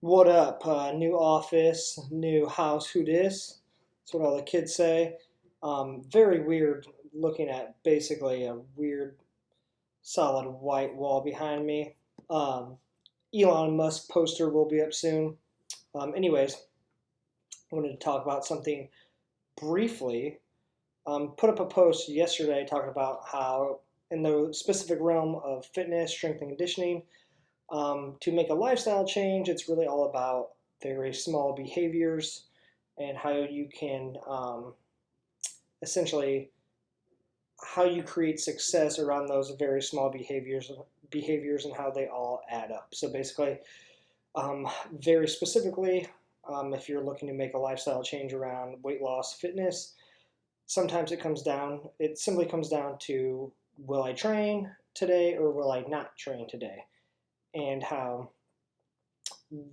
What up? New office, new house, who dis? That's what all the kids say. Very weird looking at basically a weird solid white wall behind me. Um, Elon Musk poster will be up soon. Anyways, I wanted to talk about something briefly. Put up a post yesterday talking about how, in the specific realm of fitness, strength, and conditioning, to make a lifestyle change, it's really all about very small behaviors and how you can essentially how you create success around those very small behaviors and how they all add up. So basically, very specifically, if you're looking to make a lifestyle change around weight loss, fitness, sometimes it simply comes down to, will I train today or will I not train today? And how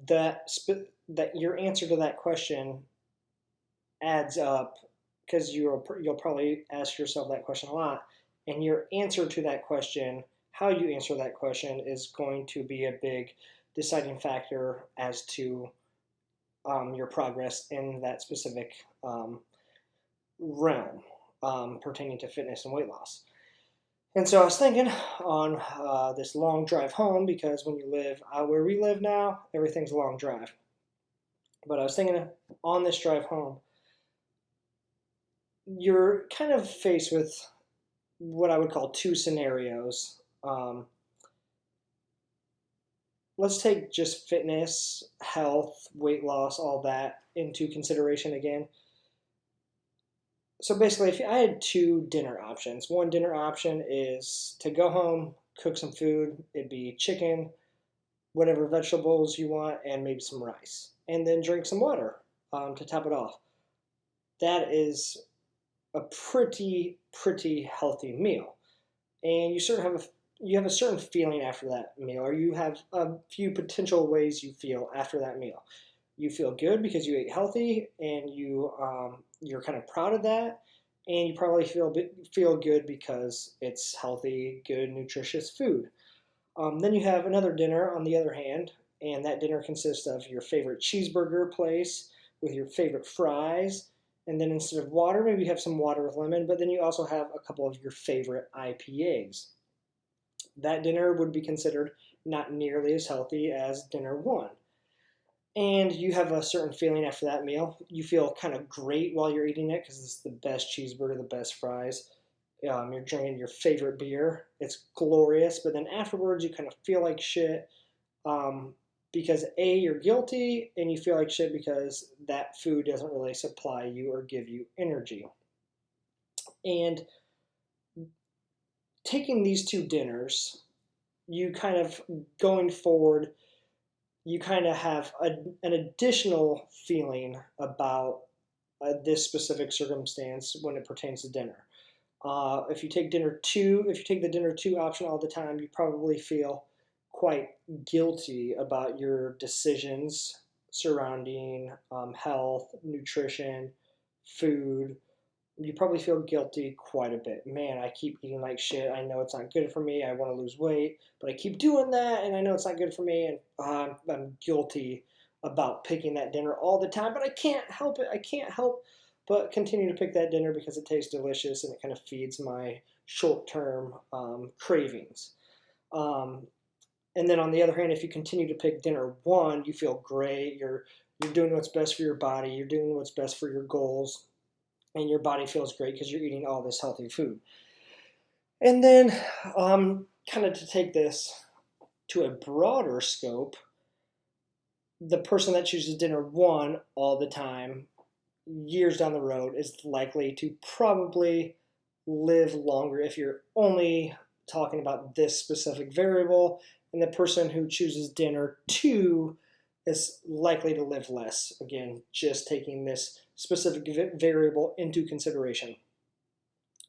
that your answer to that question adds up, because you'll probably ask yourself that question a lot, and your answer to that question, how you answer that question, is going to be a big deciding factor as to your progress in that specific realm pertaining to fitness and weight loss. And so I was thinking on this long drive home, because when you live out where we live now, everything's a long drive. But I was thinking on this drive home, you're kind of faced with what I would call two scenarios. Let's take just fitness, health, weight loss, all that into consideration again. So basically, if I had two dinner options, one dinner option is to go home, cook some food. It'd be chicken, whatever vegetables you want, and maybe some rice, and then drink some water to top it off. That is a pretty healthy meal, and you have a certain feeling after that meal, or you have a few potential ways you feel after that meal. You feel good because you ate healthy, and you're kind of proud of that, and you probably feel good because it's healthy, good, nutritious food. Then you have another dinner on the other hand, and that dinner consists of your favorite cheeseburger place with your favorite fries, and then instead of water, maybe you have some water with lemon, but then you also have a couple of your favorite IPAs. That dinner would be considered not nearly as healthy as dinner one. And you have a certain feeling after that meal. You feel kind of great while you're eating it because it's the best cheeseburger, the best fries. You're drinking your favorite beer. It's glorious. But then afterwards, you kind of feel like shit because A, you're guilty, and you feel like shit because that food doesn't really supply you or give you energy. And taking these two dinners, you kind of, going forward, you kind of have an additional feeling about this specific circumstance when it pertains to dinner. If you take the dinner two option all the time, you probably feel quite guilty about your decisions surrounding health, nutrition, food. You probably feel guilty quite a bit. Man, I keep eating like shit. I know it's not good for me. I want to lose weight, but I keep doing that, and I know it's not good for me, and I'm guilty about picking that dinner all the time, but I can't help it. I can't help but continue to pick that dinner because it tastes delicious and it kind of feeds my short-term cravings. Um, and then on the other hand, if you continue to pick dinner one, you feel great. You're doing what's best for your body. You're doing what's best for your goals, and your body feels great because you're eating all this healthy food. And then, kind of to take this to a broader scope, the person that chooses dinner one all the time, years down the road, is likely to probably live longer if you're only talking about this specific variable. And the person who chooses dinner two is likely to live less. Again, just taking this specific variable into consideration.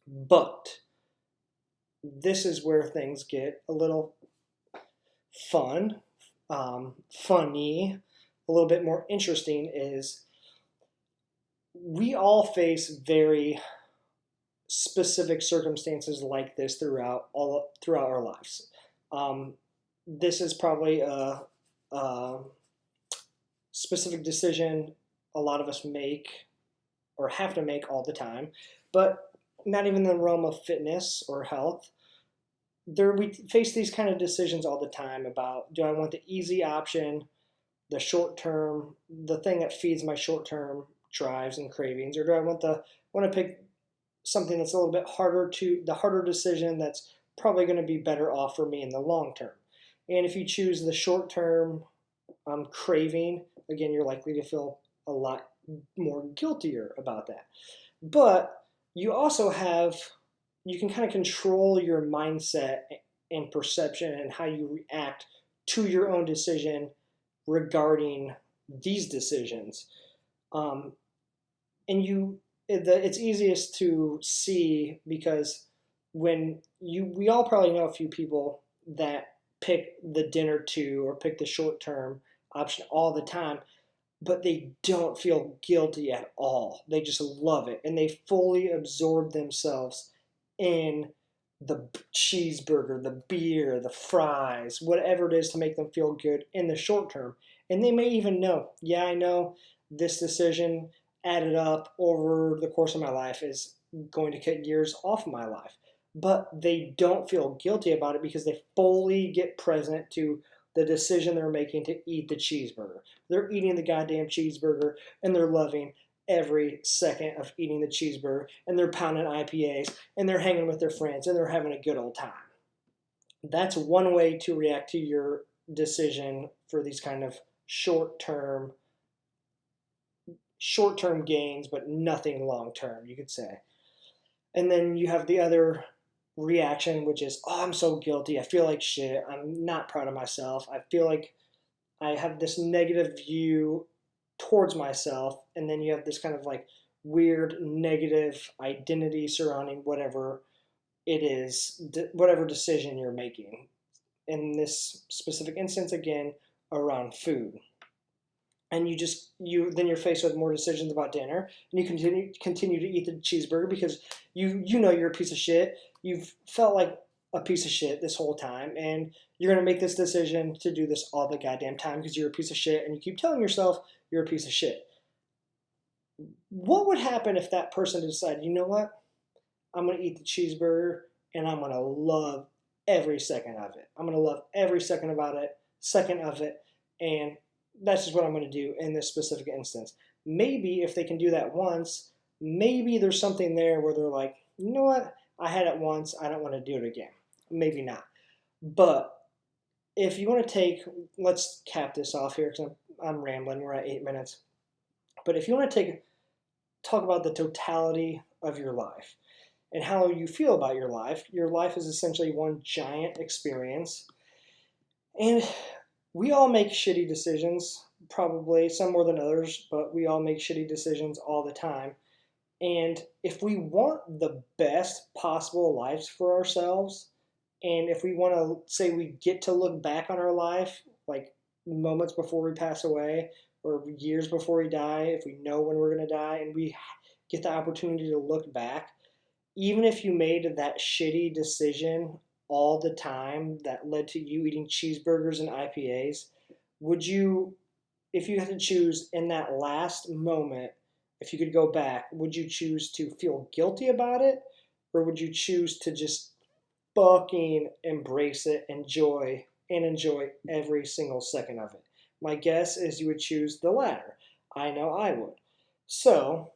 But this is where things get a little fun, funny, a little bit more interesting, is we all face very specific circumstances like this throughout our lives. This is probably a specific decision a lot of us make or have to make all the time, but not even in the realm of fitness or health. We face these kind of decisions all the time about, do I want the easy option, the short term, the thing that feeds my short term drives and cravings, or do I want to pick something that's a little bit the harder decision that's probably going to be better off for me in the long term. And if you choose the short term craving, again, you're likely to feel a lot more guiltier about that. But you can kind of control your mindset and perception and how you react to your own decision regarding these decisions. It's easiest to see because we all probably know a few people that pick the dinner to or pick the short term option all the time, but they don't feel guilty at all. They just love it and they fully absorb themselves in the cheeseburger, the beer, the fries, whatever it is to make them feel good in the short term. And they may even know, yeah, I know this decision added up over the course of my life is going to cut years off my life. But they don't feel guilty about it because they fully get present to the decision they're making to eat the cheeseburger. They're eating the goddamn cheeseburger and they're loving every second of eating the cheeseburger, and they're pounding IPAs and they're hanging with their friends and they're having a good old time. That's one way to react to your decision for these kind of short-term gains, but nothing long-term, you could say. And then you have the other reaction, which is, oh, I'm so guilty. I feel like shit. I'm not proud of myself. I feel like I have this negative view towards myself. And then you have this kind of like weird negative identity surrounding whatever it is, whatever decision you're making. In this specific instance, again, around food. And then you're faced with more decisions about dinner, and you continue to eat the cheeseburger because you know you're a piece of shit. You've felt like a piece of shit this whole time, and you're gonna make this decision to do this all the goddamn time because you're a piece of shit, and you keep telling yourself you're a piece of shit. What would happen if that person decided, you know what, I'm gonna eat the cheeseburger, and I'm gonna love every second of it. I'm gonna love every second of it, and that's just what I'm going to do in this specific instance. Maybe if they can do that once, maybe there's something there where they're like, you know what, I had it once, I don't want to do it again. Maybe not. But if you want to let's cap this off here because I'm rambling, we're at 8 minutes. But if you want to talk about the totality of your life and how you feel about your life is essentially one giant experience. And we all make shitty decisions, probably some more than others, but we all make shitty decisions all the time. And if we want the best possible lives for ourselves, and if we want to say we get to look back on our life, like moments before we pass away or years before we die, if we know when we're going to die, and we get the opportunity to look back, even if you made that shitty decision all the time that led to you eating cheeseburgers and IPAs, if you had to choose in that last moment, if you could go back, would you choose to feel guilty about it? Or would you choose to just fucking embrace it, enjoy every single second of it? My guess is you would choose the latter. I know I would. So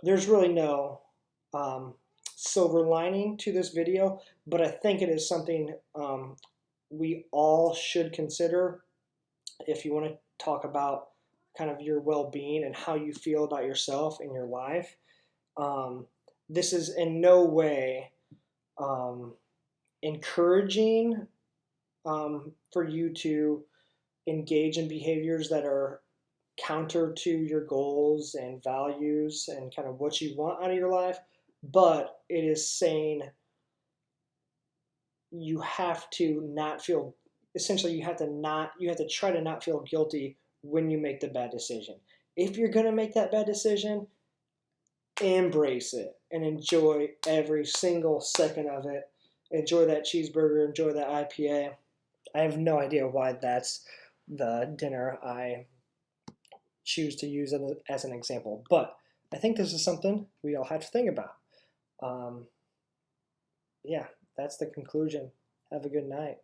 there's really no silver lining to this video, but I think it is something we all should consider if you want to talk about kind of your well-being and how you feel about yourself and your life. This is in no way encouraging for you to engage in behaviors that are counter to your goals and values and kind of what you want out of your life, but it is saying you have to not feel, essentially you have to try to not feel guilty when you make the bad decision. If you're going to make that bad decision, embrace it and enjoy every single second of it. Enjoy that cheeseburger, enjoy that IPA. I have no idea why that's the dinner I choose to use it as an example. But I think this is something we all have to think about. Yeah, that's the conclusion. Have a good night.